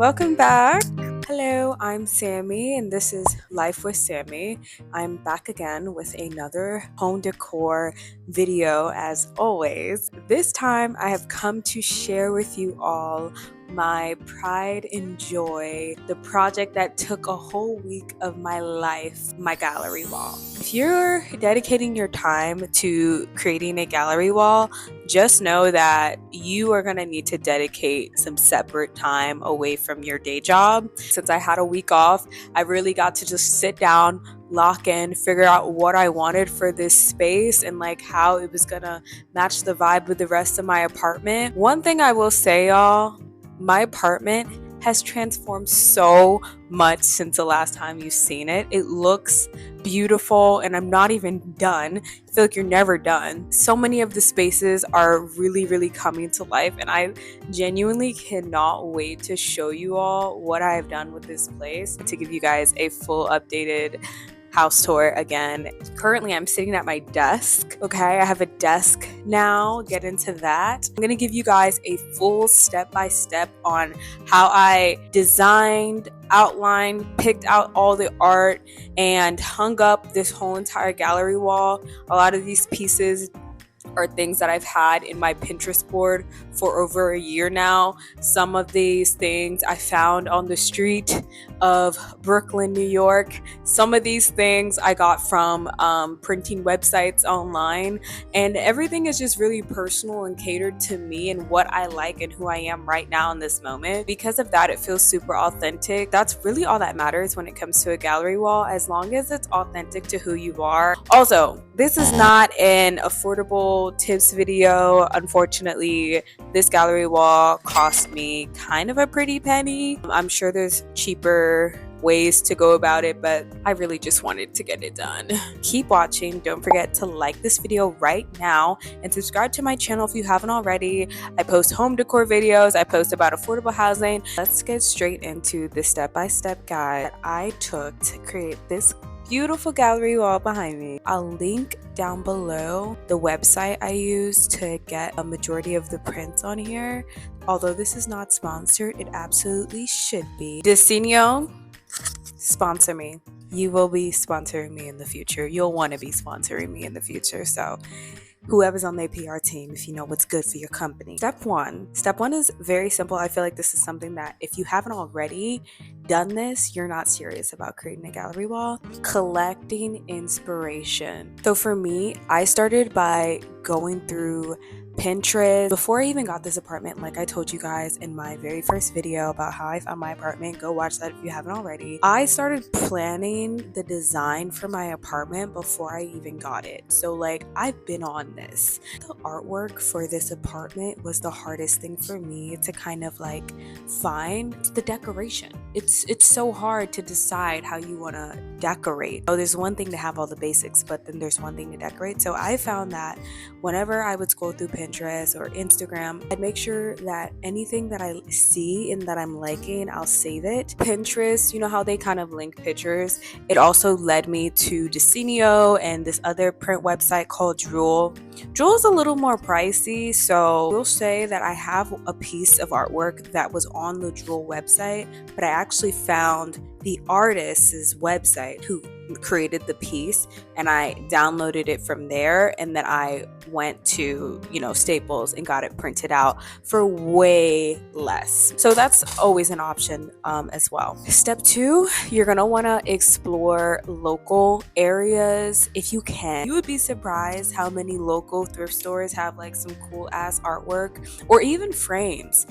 Welcome back. Hello, I'm Sammy, and this is Life with Sammy. I'm back again with another home decor video as always. This time, I have come to share with you all my pride and joy, the project that took a whole week of my life, my gallery wall. If you're dedicating your time to creating a gallery wall, just know that you are going to need to dedicate some separate time away from your day job. Since I had a week off, I really got to just sit down, lock in, figure out what I wanted for this space and like how it was going to match the vibe with the rest of my apartment. One thing I will say, y'all, my apartment has transformed so much since the last time you've seen it. It looks beautiful and I'm not even done. I feel like you're never done. So many of the spaces are really coming to life and I genuinely cannot wait to show you all what I have done with this place, to give you guys a full updated house tour again. Currently, I'm sitting at my desk. Okay, I have a desk now. Get into that. I'm gonna give you guys a full step-by-step on how I designed, outlined, picked out all the art, and hung up this whole entire gallery wall. A lot of these pieces are things that I've had in my Pinterest board for over a year now. Some of these things I found on the street of Brooklyn, New York. Some of these things I got from printing websites online, and everything is just really personal and catered to me and what I like and who I am right now in this moment. Because of that, it feels super authentic. That's really all that matters when it comes to a gallery wall, as long as it's authentic to who you are. Also, this is not an affordable tips video. Unfortunately, this gallery wall cost me kind of a pretty penny. I'm sure there's cheaper ways to go about it, but I really just wanted to get it done. Keep watching. Don't forget to like this video right now and subscribe to my channel if you haven't already. I post home decor videos. I post about affordable housing. Let's get straight into the step-by-step guide that I took to create this beautiful gallery wall behind me. I'll link down below the website I used to get a majority of the prints on here. Although this is not sponsored, it absolutely should be. Decenio, sponsor me. You will be sponsoring me in the future. You'll want to be sponsoring me in the future. So whoever's on their PR team, if you know what's good for your company. Step one is very simple. I feel like this is something that if you haven't already done this, you're not serious about creating a gallery wall. Collecting inspiration. So for me, I started by going through Pinterest. Before I even got this apartment, like I told you guys in my very first video about how I found my apartment, go watch that if you haven't already. I started planning the design for my apartment before I even got it. So like I've been on this. The artwork for this apartment was the hardest thing for me to kind of like find. It's the decoration. It's so hard to decide how you want to decorate. Oh, there's one thing to have all the basics, but then there's one thing to decorate. So I found that whenever I would scroll through Pinterest or Instagram, I'd make sure that anything that I see and that I'm liking, I'll save it. Pinterest, you know how they kind of link pictures? It also led me to Decenio and this other print website called Drool. Drool is a little more pricey, so we'll say that I have a piece of artwork that was on the Drool website, but I actually found the artist's website who created the piece and I downloaded it from there, and then I went to Staples and got it printed out for way less. So that's always an option as well. Step two, you're gonna want to explore local areas if you can. You would be surprised how many local thrift stores have like some cool ass artwork, or even frames,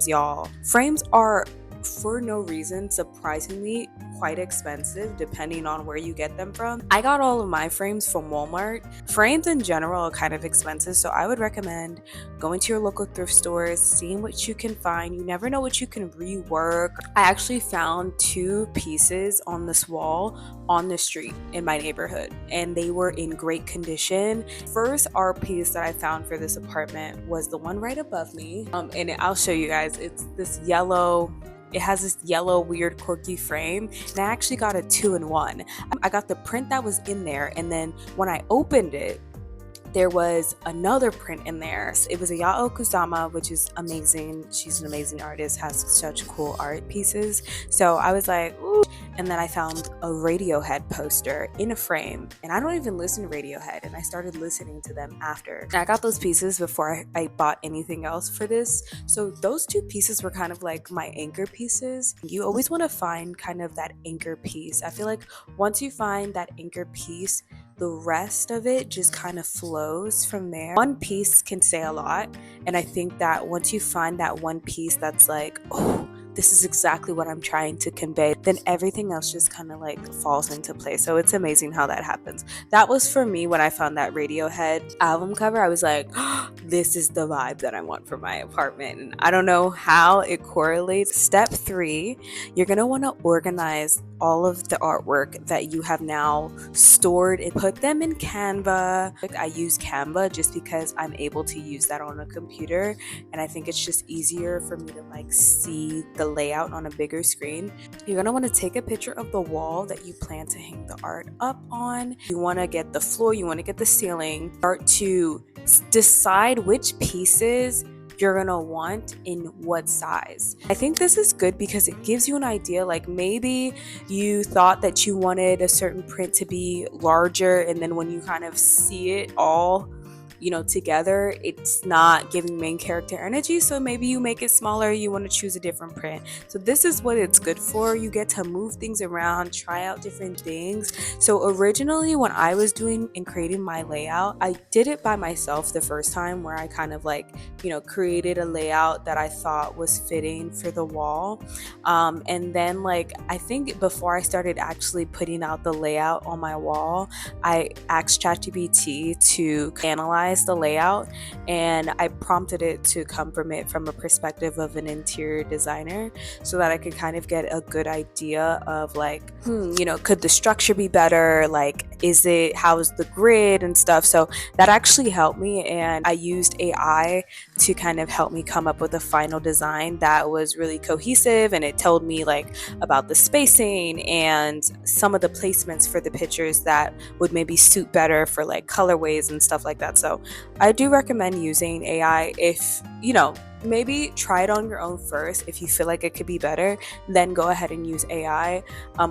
y'all. Frames are, for no reason, surprisingly quite expensive depending on where you get them from. I got all of my frames from Walmart. Frames in general are kind of expensive, so I would recommend going to your local thrift stores, seeing what you can find. You never know what you can rework. I actually found two pieces on this wall on the street in my neighborhood, and they were in great condition. First art piece that I found for this apartment was the one right above me, and I'll show you guys. It's this yellow, it has this yellow weird quirky frame, and I actually got a 2-in-1. I got the print that was in there, and then when I opened it, there was another print in there. It was a Yao Kusama, which is amazing. She's an amazing artist, has such cool art pieces. So I was like, ooh. And then I found a Radiohead poster in a frame. And I don't even listen to Radiohead. And I started listening to them after. And I got those pieces before I bought anything else for this. So those two pieces were kind of like my anchor pieces. You always want to find kind of that anchor piece. I feel like once you find that anchor piece, the rest of it just kind of flows from there. One piece can say a lot, and I think that once you find that one piece that's like, oh, this is exactly what I'm trying to convey, then everything else just kind of like falls into place. So it's amazing how that happens. That was for me when I found that Radiohead album cover. I was like, oh, this is the vibe that I want for my apartment. And I don't know how it correlates. Step 3, you're going to want to organize all of the artwork that you have now stored and put them in Canva. I use Canva just because I'm able to use that on a computer, and I think it's just easier for me to like see the layout on a bigger screen. You're gonna want to take a picture of the wall that you plan to hang the art up on. You want to get the floor, you want to get the ceiling. Start to decide which pieces you're gonna want in what size. I think this is good because it gives you an idea. Like maybe you thought that you wanted a certain print to be larger, and then when you kind of see it all together, it's not giving main character energy, so maybe you make it smaller, you want to choose a different print. So this is what it's good for. You get to move things around, try out different things. So originally when I was doing and creating my layout, I did it by myself the first time, where I kind of like created a layout that I thought was fitting for the wall, and then like I think before I started actually putting out the layout on my wall, I asked ChatGPT to analyze the layout, and I prompted it to come from a perspective of an interior designer, so that I could kind of get a good idea of like, could the structure be better? Like, how's the grid and stuff? So that actually helped me, and I used AI to kind of help me come up with a final design that was really cohesive, and it told me like about the spacing and some of the placements for the pictures that would maybe suit better for like colorways and stuff like that. So I do recommend using AI if maybe try it on your own first. If you feel like it could be better, then go ahead and use AI,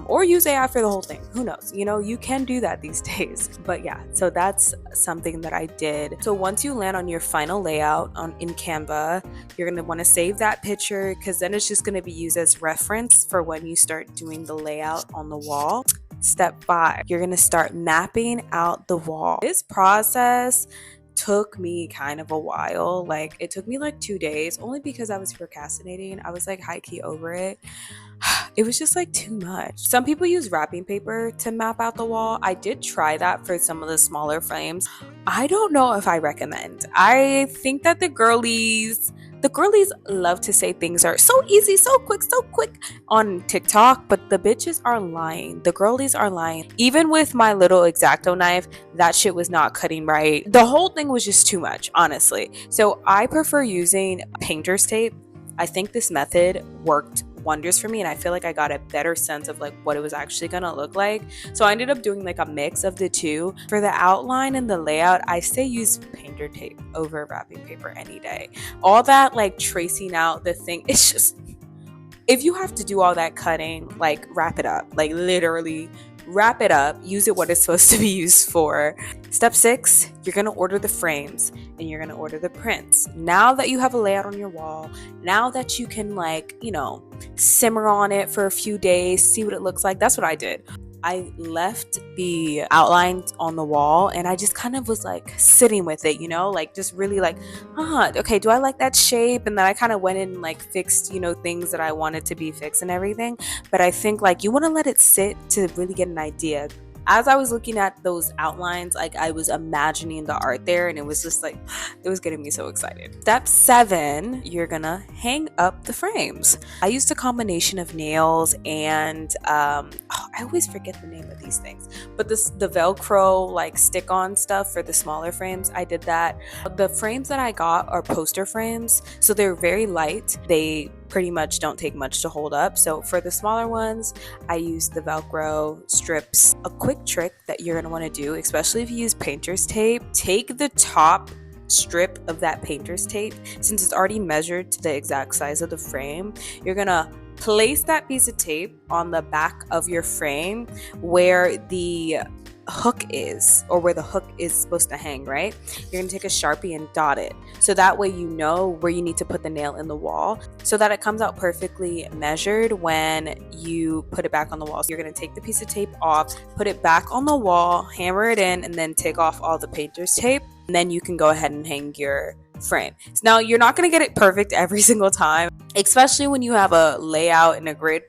or use AI for the whole thing. Who knows? You can do that these days. But yeah, so that's something that I did. So once you land on your final layout in Canva, you're going to want to save that picture, because then it's just going to be used as reference for when you start doing the layout on the wall. Step 5, you're going to start mapping out the wall. This process took me kind of a while. Like it took me like 2 days, only because I was procrastinating. I was like high-key over it. It was just like too much. Some people use wrapping paper to map out the wall. I did try that for some of the smaller frames. I don't know if I recommend. I think that the girlies love to say things are so easy, so quick on TikTok, but the bitches are lying. The girlies are lying. Even with my little X-Acto knife, that shit was not cutting right. The whole thing was just too much, honestly. So I prefer using painter's tape. I think this method worked wonders for me, and I feel like I got a better sense of like what it was actually gonna look like. So I ended up doing like a mix of the two. For the outline and the layout, I say use painter tape over wrapping paper any day. All that like tracing out the thing, it's just, if you have to do all that cutting, like wrap it up, like literally wrap it up, use it what it's supposed to be used for. Step 6, you're gonna order the frames and you're gonna order the prints. Now that you have a layout on your wall, now that you can like, simmer on it for a few days, see what it looks like. That's what I did. I left the outlines on the wall, and I just kind of was like sitting with it, like just really like, okay, do I like that shape? And then I kind of went in and like fixed, things that I wanted to be fixed and everything. But I think like you want to let it sit to really get an idea. As I was looking at those outlines, like I was imagining the art there, and it was just like, it was getting me so excited. Step 7, you're gonna hang up the frames. I used a combination of nails and I always forget the name of these things, but the Velcro like stick-on stuff for the smaller frames, I did that. The frames that I got are poster frames, so they're very light. They pretty much don't take much to hold up. So for the smaller ones, I use the Velcro strips. A quick trick that you're going to want to do, especially if you use painter's tape, take the top strip of that painter's tape, since it's already measured to the exact size of the frame. You're going to place that piece of tape on the back of your frame where the hook is, or where the hook is supposed to hang, right? You're gonna take a Sharpie and dot it, so that way you know where you need to put the nail in the wall, so that it comes out perfectly measured when you put it back on the wall. So you're gonna take the piece of tape off, put it back on the wall, hammer it in, and then take off all the painter's tape, and then you can go ahead and hang your frame. Now, you're not going to get it perfect every single time, especially when you have a layout and a grid,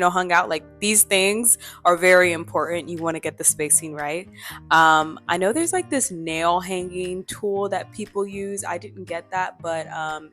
hung out. Like, these things are very important. You want to get the spacing right. I know there's like this nail hanging tool that people use. I didn't get that, but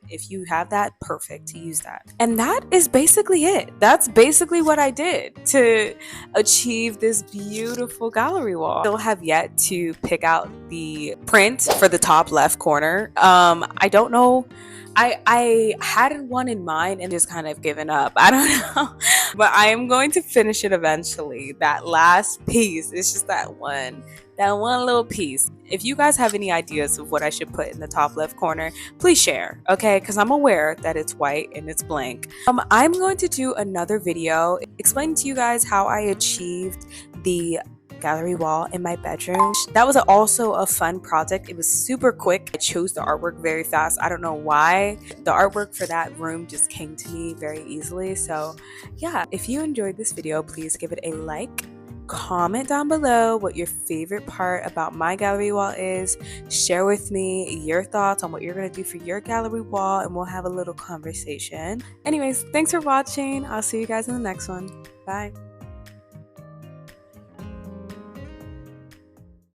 if you have that, perfect to use that. And that is basically it. That's basically what I did to achieve this beautiful gallery wall. I still have yet to pick out the print for the top left corner. I don't know. I had one in mind and just kind of given up. I don't know. But I am going to finish it eventually. That last piece, it's just that one little piece. If you guys have any ideas of what I should put in the top left corner, please share, okay? Because I'm aware that it's white and it's blank. I'm going to do another video explaining to you guys how I achieved the gallery wall in my bedroom. That was also a fun project. It was super quick. I chose the artwork very fast. I don't know why. The artwork for that room just came to me very easily. So yeah, if you enjoyed this video, please give it a like. Comment down below what your favorite part about my gallery wall is. Share with me your thoughts on what you're going to do for your gallery wall, and we'll have a little conversation. Anyways, thanks for watching. I'll see you guys in the next one. Bye.